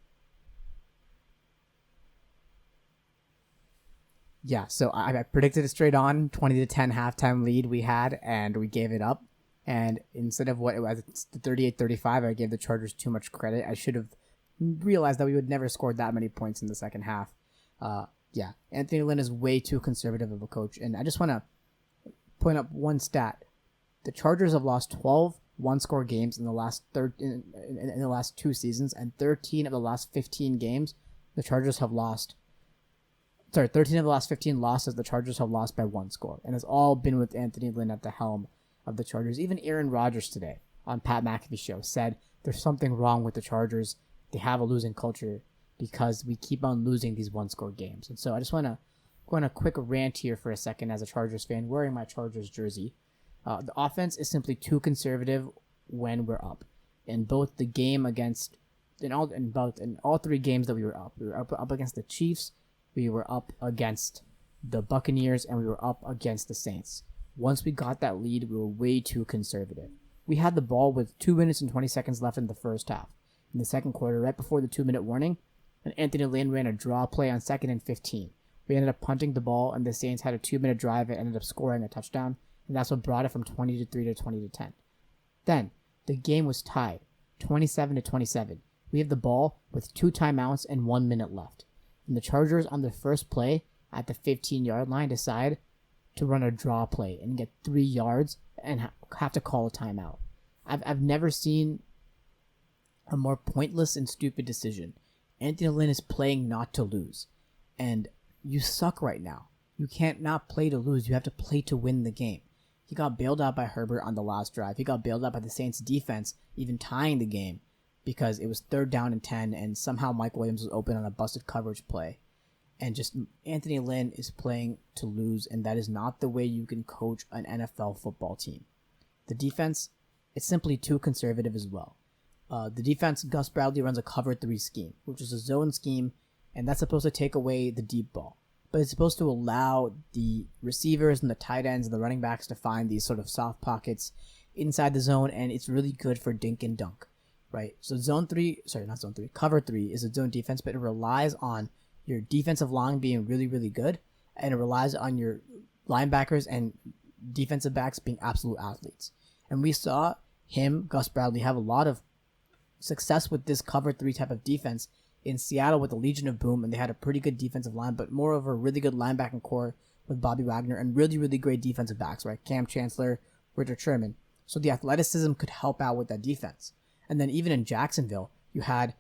Yeah, so I predicted it straight on, 20-10 halftime lead we had, and we gave it up. And instead of what it was, the 38-35, I gave the Chargers too much credit. I should have realized that we would never score that many points in the second half. Yeah, Anthony Lynn is way too conservative of a coach. And I just want to point up one stat. The Chargers have lost 12 one-score games in the last in the last 2 seasons, and 13 of the last 15 games, the Chargers have lost. 13 of the last 15 losses the Chargers have lost by 1 score, and it's all been with Anthony Lynn at the helm of the Chargers. Even Aaron Rodgers today on Pat McAfee's show said there's something wrong with the Chargers. They have a losing culture because we keep on losing these 1-score games. And so I just want to go on a quick rant here for a second as a Chargers fan wearing my Chargers jersey. The offense is simply too conservative when we're up. In both the game against in all 3 games that we were up against the Chiefs, we were up against the Buccaneers, and we were up against the Saints. Once we got that lead, we were way too conservative. We had the ball with 2 minutes and 20 seconds left in the first half. In the second quarter, right before the 2-minute warning, and Anthony Lynn ran a draw play on 2nd and 15. We ended up punting the ball, and the Saints had a 2-minute drive and ended up scoring a touchdown, and that's what brought it from 20-3 to 20-10. Then, the game was tied, 27-27. We have the ball with 2 timeouts and 1 minute left. And the Chargers, on their first play at the 15-yard line, decide to run a draw play and get 3 yards and have to call a timeout. I've never seen a more pointless and stupid decision. Anthony Lynn is playing not to lose. And you suck right now. You can't not play to lose. You have to play to win the game. He got bailed out by Herbert on the last drive. He got bailed out by the Saints defense, even tying the game, because it was 3rd down and 10, and somehow Mike Williams was open on a busted coverage play. And just Anthony Lynn is playing to lose, and that is not the way you can coach an NFL football team. The defense, it's simply too conservative as well. The defense, Gus Bradley runs a cover 3 scheme, which is a zone scheme, and that's supposed to take away the deep ball. But it's supposed to allow the receivers and the tight ends and the running backs to find these sort of soft pockets inside the zone, and it's really good for dink and dunk, right? So cover 3 is a zone defense, but it relies on your defensive line being really, really good, and it relies on your linebackers and defensive backs being absolute athletes. And we saw Gus Bradley, have a lot of success with this cover 3 type of defense in Seattle with the Legion of Boom, and they had a pretty good defensive line, but moreover, a really good linebacking core with Bobby Wagner and really, really great defensive backs, right? Cam Chancellor, Richard Sherman. So the athleticism could help out with that defense. And then even in Jacksonville, you had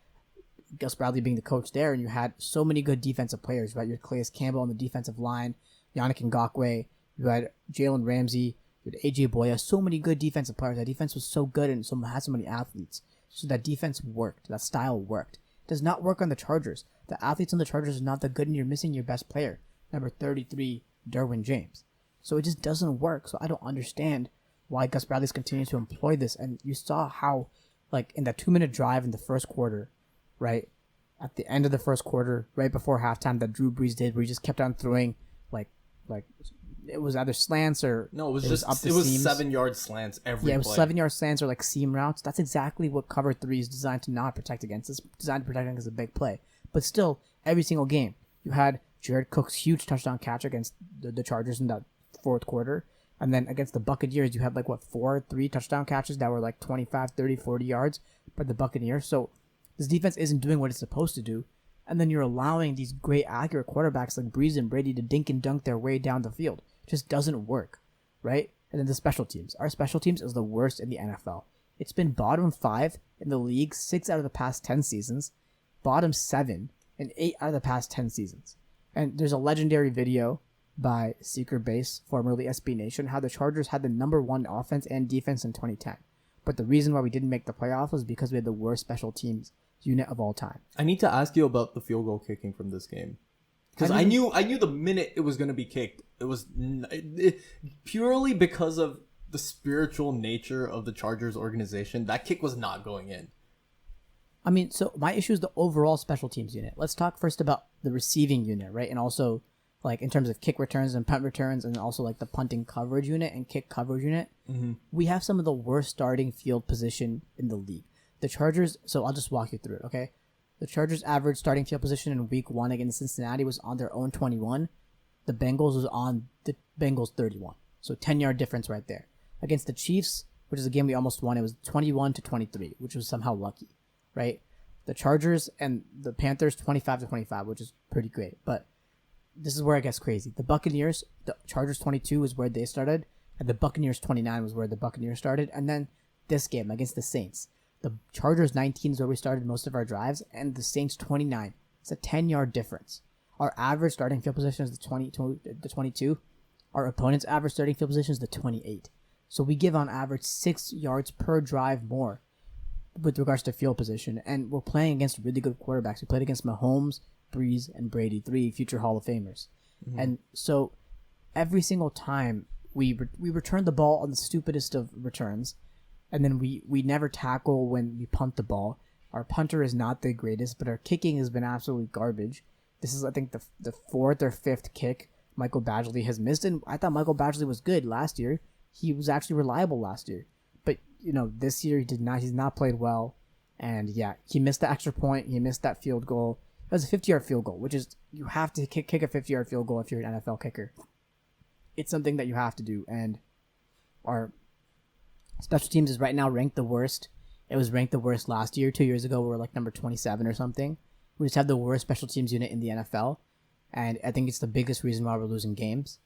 Gus Bradley being the coach there, and you had so many good defensive players, right? You had Calais Campbell on the defensive line, Yannick Ngakoue, you had Jalen Ramsey, you had AJ Boya, so many good defensive players. That defense was so good and had so many athletes. So that defense worked. That style worked. It does not work on the Chargers. The athletes on the Chargers are not that good, and you're missing your best player, number 33, Derwin James. So it just doesn't work. So I don't understand why Gus Bradley's continuing to employ this. And you saw how, like, in that 2-minute drive in the first quarter, right, at the end of the first quarter, right before halftime, that Drew Brees did, where he just kept on throwing, like it was either slants or no, it was just up it was seams. 7-yard slants every it was play. 7-yard slants or like seam routes. That's exactly what cover 3 is designed to not protect against. It's designed to protect against a big play. But still, every single game, you had Jared Cook's huge touchdown catch against the Chargers in that fourth quarter. And then against the Buccaneers, you had 3 touchdown catches that were 25, 30, 40 yards by the Buccaneers. So this defense isn't doing what it's supposed to do. And then you're allowing these great, accurate quarterbacks like Breeze and Brady to dink and dunk their way down the field. It just doesn't work, right? And then the special teams. Our special teams is the worst in the NFL. It's been bottom 5 in the league 6 out of the past 10 seasons, bottom 7 in 8 out of the past 10 seasons. And there's a legendary video by Seeker Base, formerly SB Nation, how the Chargers had the number 1 offense and defense in 2010. But the reason why we didn't make the playoffs was because we had the worst special teams unit of all time. I need to ask you about the field goal kicking from this game. Because I knew the minute it was going to be kicked, it was purely because of the spiritual nature of the Chargers organization. That kick was not going in. I mean, so my issue is the overall special teams unit. Let's talk first about the receiving unit, right? And also, in terms of kick returns and punt returns, and also the punting coverage unit and kick coverage unit. Mm-hmm. We have some of the worst starting field position in the league. The Chargers, so I'll just walk you through it, okay? The Chargers' average starting field position in week 1 against Cincinnati was on their own 21. The Bengals was on the Bengals 31. So 10-yard difference right there. Against the Chiefs, which is a game we almost won, it was 21-23, which was somehow lucky, right? The Chargers and the Panthers 25-25, which is pretty great. But this is where it gets crazy. The Buccaneers, the Chargers 22 was where they started, and the Buccaneers 29 was where the Buccaneers started. And then this game against the Saints. The Chargers 19 is where we started most of our drives, and the Saints 29. It's a 10-yard difference. Our average starting field position is the 22. Our opponent's average starting field position is the 28. So we give on average 6 yards per drive more with regards to field position, and we're playing against really good quarterbacks. We played against Mahomes, Breeze, and Brady, 3 future Hall of Famers. Mm-hmm. And so every single time we return the ball on the stupidest of returns, and then we never tackle when we punt the ball. Our punter is not the greatest, but our kicking has been absolutely garbage. This is, I think, the 4th or 5th kick Michael Badgley has missed, and I thought Michael Badgley was good last year. He was actually reliable last year. But, this year he's not played well. And yeah, he missed the extra point. He missed that field goal. It was a 50-yard field goal, which is, you have to kick a 50-yard field goal if you're an NFL kicker. It's something that you have to do. And our special teams is right now ranked the worst. It was ranked the worst last year. 2 years ago, we were number 27 or something. We just have the worst special teams unit in the NFL. And I think it's the biggest reason why we're losing games.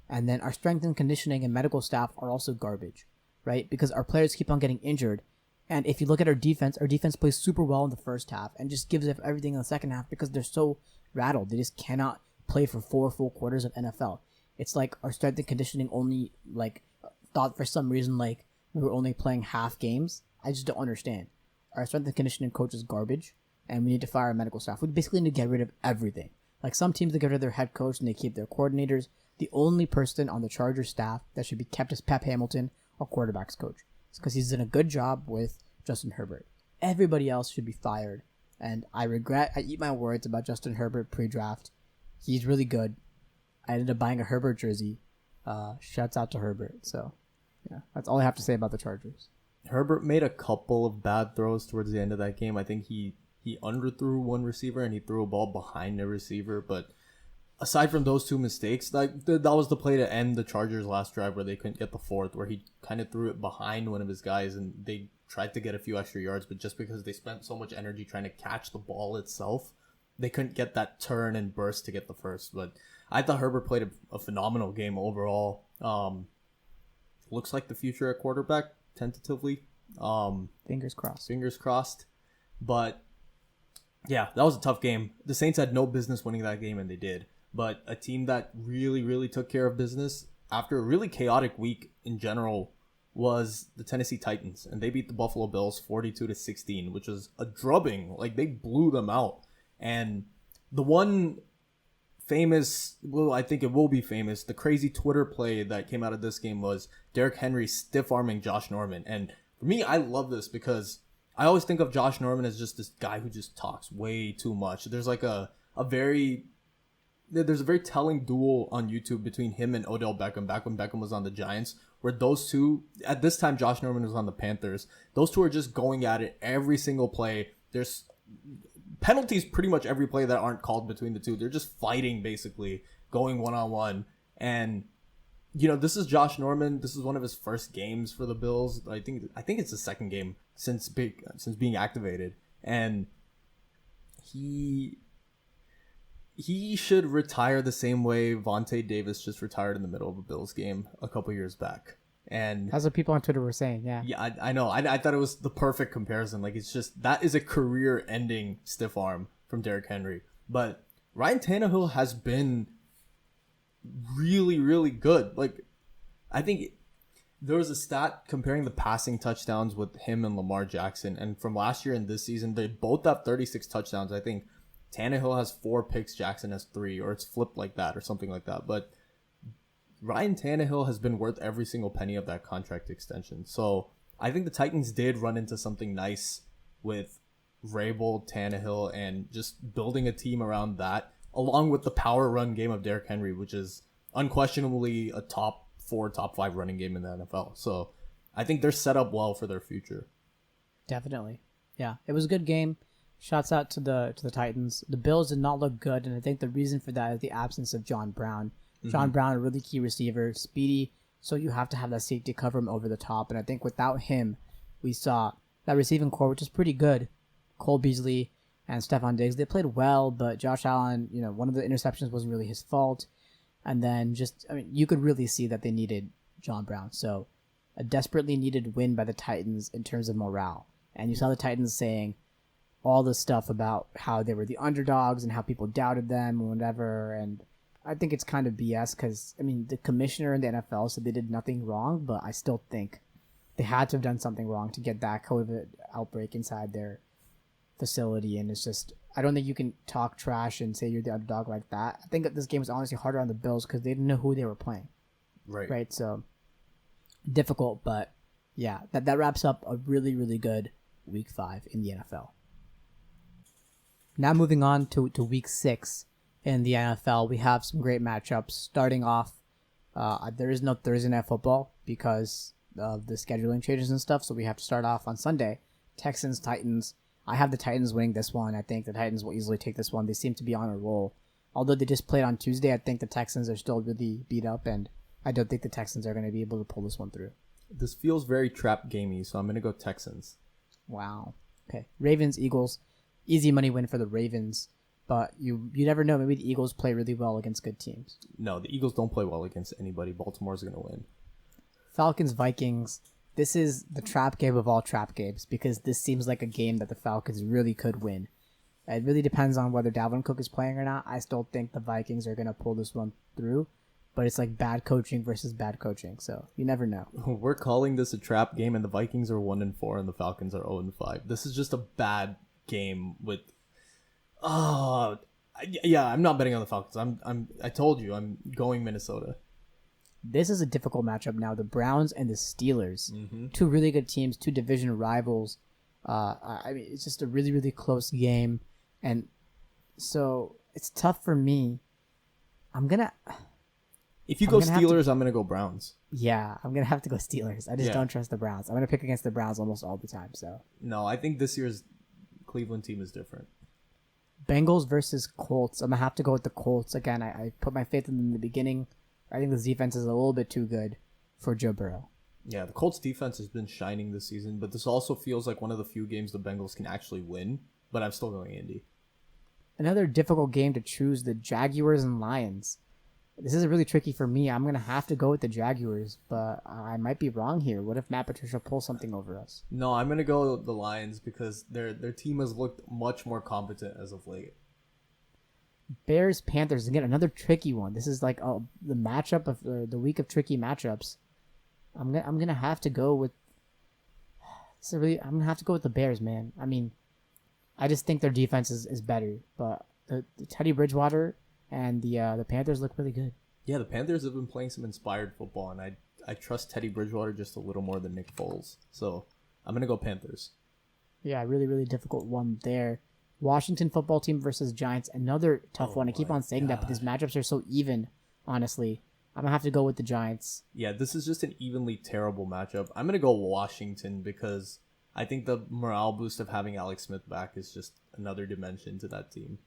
And then our strength and conditioning and medical staff are also garbage, right? Because our players keep on getting injured. And if you look at our defense plays super well in the first half and just gives everything in the second half because they're so rattled. They just cannot play for 4 full quarters of NFL. It's like our strength and conditioning only, thought for some reason, we were only playing half games. I just don't understand. Our strength and conditioning coach is garbage, and we need to fire our medical staff. We basically need to get rid of everything. Some teams, they get rid of their head coach and they keep their coordinators. The only person on the Chargers staff that should be kept is Pep Hamilton, our quarterback's coach. It's because he's done a good job with Justin Herbert. Everybody else should be fired. And I eat my words about Justin Herbert pre-draft. He's really good. I ended up buying a Herbert jersey. Shouts out to Herbert. So, yeah, that's all I have to say about the Chargers. Herbert made a couple of bad throws towards the end of that game. I think he underthrew one receiver and he threw a ball behind the receiver. But aside from those 2 mistakes, that was the play to end the Chargers' last drive where they couldn't get the 4th, where he kind of threw it behind one of his guys and they tried to get a few extra yards, but just because they spent so much energy trying to catch the ball itself, they couldn't get that turn and burst to get the first. But I thought Herbert played a phenomenal game overall. Looks like the future at quarterback, tentatively. Fingers crossed. Fingers crossed. But yeah, that was a tough game. The Saints had no business winning that game, and they did. But a team that really, really took care of business after a really chaotic week in general was the Tennessee Titans, and they beat the Buffalo Bills 42-16, which was a drubbing. Like, they blew them out. And the one famous, well, I think it will be famous, the crazy Twitter play that came out of this game was Derrick Henry stiff-arming Josh Norman. And for me, I love this because I always think of Josh Norman as just this guy who just talks way too much. There's like a very telling duel on YouTube between him and Odell Beckham back when Beckham was on the Giants, where those two, at this time Josh Norman was on the Panthers, those two are just going at it every single play. There's penalties pretty much every play that aren't called between the two. They're just fighting, basically, going one-on-one. And, you know, this is Josh Norman. This is one of his first games for the Bills. I think it's the second game since being activated. And he should retire the same way Vontae Davis just retired in the middle of a Bills game a couple years back. And that's what people on Twitter were saying. Yeah, I know. I thought it was the perfect comparison. Like, it's just, that is a career-ending stiff arm from Derrick Henry. But Ryan Tannehill has been really, really good. Like, I think there was a stat comparing the passing touchdowns with him and Lamar Jackson. And from last year and this season, they both have 36 touchdowns. I think Tannehill has 4 picks, Jackson has 3, or it's flipped like that or something like that. But Ryan Tannehill has been worth every single penny of that contract extension. So I think the Titans did run into something nice with Vrabel, Tannehill, and just building a team around that, along with the power run game of Derrick Henry, which is unquestionably a top 4, top 5 running game in the NFL. So I think they're set up well for their future. Definitely. Yeah, it was a good game. Shouts out to the Titans. The Bills did not look good, and I think the reason for that is the absence of John Brown. John Brown, a really key receiver, speedy, so you have to have that safety cover him over the top. And I think without him, we saw that receiving core, which is pretty good. Cole Beasley and Stephon Diggs, they played well, but Josh Allen, you know, one of the interceptions wasn't really his fault. And then you could really see that they needed John Brown. So a desperately needed win by the Titans in terms of morale. And you saw the Titans saying all the stuff about how they were the underdogs and how people doubted them and whatever. And I think it's kind of BS because, the commissioner in the NFL said they did nothing wrong, but I still think they had to have done something wrong to get that COVID outbreak inside their facility. And it's just, I don't think you can talk trash and say you're the underdog like that. I think that this game was honestly harder on the Bills because they didn't know who they were playing. Right. So difficult, but yeah, that wraps up a really, really good week 5 in the NFL. Now moving on to week 6 in the NFL, we have some great matchups. Starting off, there is no Thursday Night Football because of the scheduling changes and stuff, so we have to start off on Sunday. Texans, Titans. I have the Titans winning this one. I think the Titans will easily take this one. They seem to be on a roll. Although they just played on Tuesday, I think the Texans are still really beat up, and I don't think the Texans are going to be able to pull this one through. This feels very trap gamey, so I'm going to go Texans. Wow. Okay. Ravens, Eagles. Easy money win for the Ravens, but you never know. Maybe the Eagles play really well against good teams. No, the Eagles don't play well against anybody. Baltimore's going to win. Falcons, Vikings. This is the trap game of all trap games because this seems like a game that the Falcons really could win. It really depends on whether Dalvin Cook is playing or not. I still think the Vikings are going to pull this one through, but it's like bad coaching versus bad coaching, so you never know. We're calling this a trap game, and the Vikings are 1-4, and the Falcons are 0-5. This is just a bad game with I'm not betting on the Falcons. I told you I'm going Minnesota. This is a difficult matchup now. The Browns and the Steelers, two really good teams, two division rivals. It's just a really, really close game, and so it's tough for me. If you go Steelers, I'm gonna go Browns. Yeah, I'm gonna have to go Steelers. I just don't trust the Browns. I'm gonna pick against the Browns almost all the time. So no, I think this year's Cleveland team is different. Bengals versus Colts. I'm gonna have to go with the Colts again. I put my faith in them in the beginning. I think the defense is a little bit too good for Joe Burrow. Yeah, the Colts defense has been shining this season, but this also feels like one of the few games the Bengals can actually win. But I'm still going Indy. Another difficult game to choose, the Jaguars and Lions. This is really tricky for me. I'm going to have to go with the Jaguars, but I might be wrong here. What if Matt Patricia pulls something over us? No, I'm gonna go with the Lions because their team has looked much more competent as of late. Bears, Panthers. Again, another tricky one. This is like the matchup of the week of tricky matchups. I'm gonna have to go with. I'm gonna have to go with the Bears, man. I mean, I just think their defense is better, but the Teddy Bridgewater and the Panthers look really good. Yeah, the Panthers have been playing some inspired football, and I trust Teddy Bridgewater just a little more than Nick Foles. So I'm gonna go Panthers. Yeah, really, really difficult one there. Washington football team versus Giants, another tough one. I keep on saying that, but these matchups are so even, honestly. I'm going to have to go with the Giants. Yeah, this is just an evenly terrible matchup. I'm going to go Washington because I think the morale boost of having Alex Smith back is just another dimension to that team.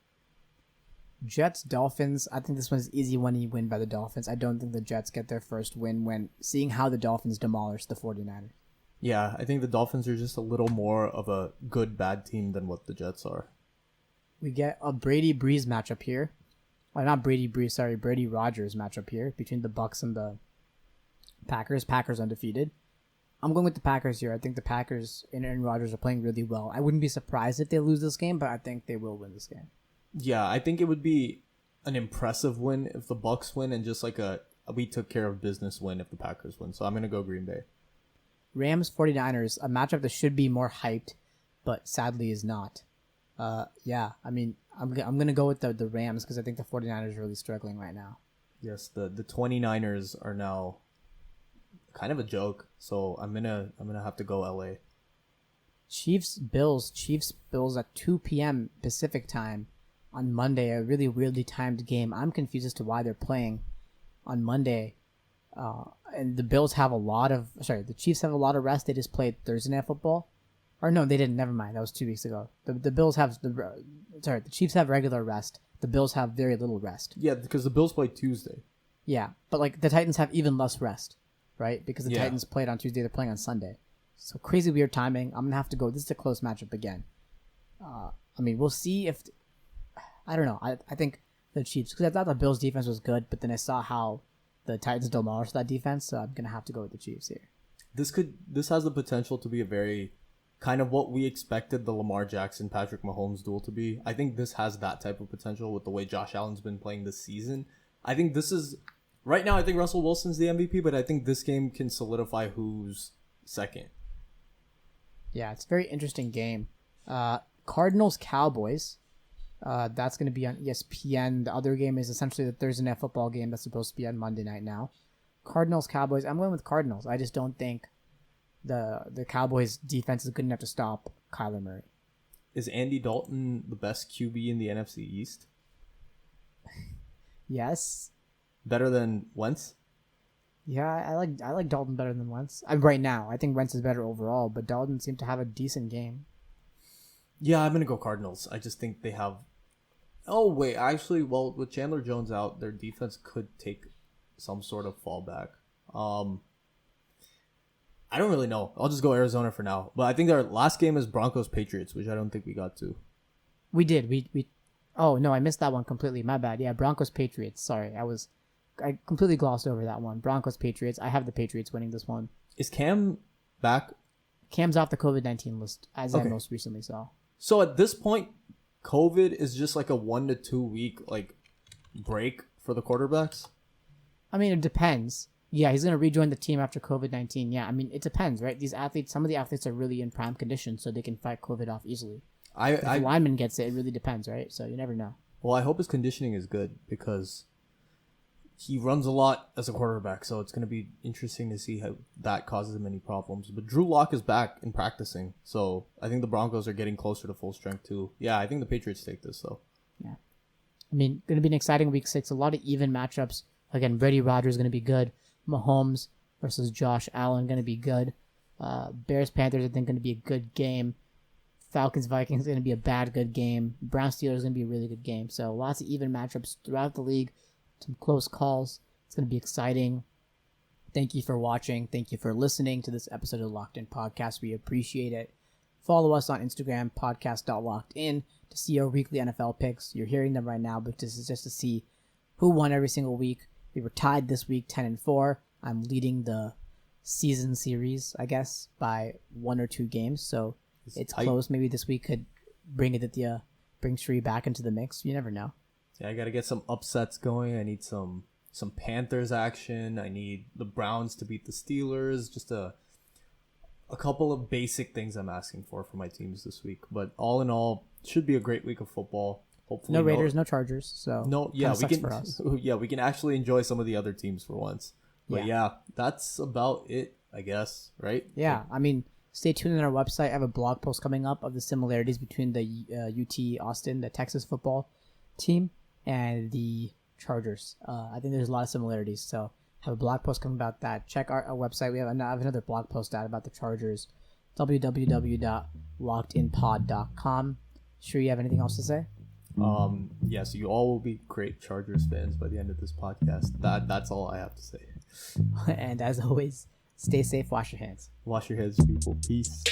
Jets, Dolphins. I think this one's an easy one. You win by the Dolphins. I don't think the Jets get their first win when seeing how the Dolphins demolish the 49ers. Yeah, I think the Dolphins are just a little more of a good, bad team than what the Jets are. We get a Brady Breeze matchup here. Not Brady Breeze, sorry, Brady Rodgers matchup here between the Bucks and the Packers. Packers undefeated. I'm going with the Packers here. I think the Packers and Aaron Rodgers are playing really well. I wouldn't be surprised if they lose this game, but I think they will win this game. Yeah, I think it would be an impressive win if the Bucks win and just like a we took care of business win if the Packers win. So I'm going to go Green Bay. Rams 49ers, a matchup that should be more hyped, but sadly is not. Yeah, I mean, I'm going to go with the Rams because I think the 49ers are really struggling right now. Yes, the 29ers are now kind of a joke, so I'm going to have to go LA. Chiefs Bills at 2 p.m. Pacific time on Monday, a really weirdly timed game. I'm confused as to why they're playing on Monday. And the Chiefs have a lot of rest. They just played Thursday Night Football. Or no, they didn't. Never mind. That was 2 weeks ago. The Chiefs have regular rest. The Bills have very little rest. Yeah, because the Bills played Tuesday. Yeah, but like the Titans have even less rest, right? Because the Titans played on Tuesday. They're playing on Sunday. So crazy weird timing. I'm gonna have to go. This is a close matchup again. I mean, we'll see if. I don't know. I think the Chiefs, because I thought the Bills defense was good, but then I saw how the Titans demolished that defense, so I'm gonna have to go with the Chiefs here. This has the potential to be a very kind of what we expected the Lamar Jackson Patrick Mahomes duel to be. I think this has that type of potential with the way Josh Allen's been playing this season. I think this is right now. I think Russell Wilson's the MVP, but I think this game can solidify who's second. Yeah, it's a very interesting game. Cardinals Cowboys. That's going to be on ESPN. The other game is essentially the Thursday Night Football game that's supposed to be on Monday night now. Cardinals Cowboys. I'm going with Cardinals. I just don't think the Cowboys defense is good enough to stop Kyler Murray. Is Andy Dalton the best QB in the NFC East? Yes. Better than Wentz? Yeah, I like Dalton better than Wentz. Right now, I think Wentz is better overall, but Dalton seemed to have a decent game. Yeah, I'm gonna go Cardinals. I just think they have. Oh wait, actually, well, with Chandler Jones out, their defense could take some sort of fallback. I don't really know. I'll just go Arizona for now. But I think their last game is Broncos Patriots, which I don't think we got to. We did. We. Oh no, I missed that one completely. My bad. Yeah, Broncos Patriots. Sorry, I completely glossed over that one. Broncos Patriots. I have the Patriots winning this one. Is Cam back? Cam's off the COVID-19 list, as I most recently saw. So at this point, COVID is just like a 1 to 2 week break for the quarterbacks? I mean, it depends. Yeah, he's going to rejoin the team after COVID-19. Yeah, I mean, it depends, right? These athletes, some of the athletes are really in prime condition, so they can fight COVID off easily. If a lineman gets it, it really depends, right? So you never know. Well, I hope his conditioning is good because he runs a lot as a quarterback, so it's going to be interesting to see how that causes him any problems. But Drew Lock is back and practicing, so I think the Broncos are getting closer to full strength too. Yeah, I think the Patriots take this, though. Yeah. I mean, going to be an exciting week 6. A lot of even matchups. Again, Brady Rodgers is going to be good. Mahomes versus Josh Allen going to be good. Bears Panthers I think going to be a good game. Falcons Vikings going to be a good game. Browns Steelers going to be a really good game. So lots of even matchups throughout the league. Some close calls. It's going to be exciting. Thank you for watching. Thank you for listening to this episode of Locked In Podcast. We appreciate it. Follow us on Instagram, podcast.lockedin, to see our weekly NFL picks. You're hearing them right now, but this is just to see who won every single week. We were tied this week, 10-4. I'm leading the season series, I guess, by 1 or 2 games. So it's close. Maybe this week could bring Shree back into the mix. You never know. Yeah, I got to get some upsets going. I need some Panthers action. I need the Browns to beat the Steelers. Just a couple of basic things I'm asking for my teams this week. But all in all, should be a great week of football. Hopefully, no Raiders, no Chargers. So we can. For us. Yeah, we can actually enjoy some of the other teams for once. But yeah, that's about it, I guess. Right? Yeah, I mean, stay tuned on our website. I have a blog post coming up of the similarities between the UT Austin, the Texas football team, and the Chargers. I think there's a lot of similarities. So have a blog post coming about that. Check our website. I have another blog post out about the Chargers. www.lockedinpod.com. Sure, you have anything else to say? Yeah, so you all will be great Chargers fans by the end of this podcast. That's all I have to say. And as always, stay safe, wash your hands. Wash your hands, people. Peace.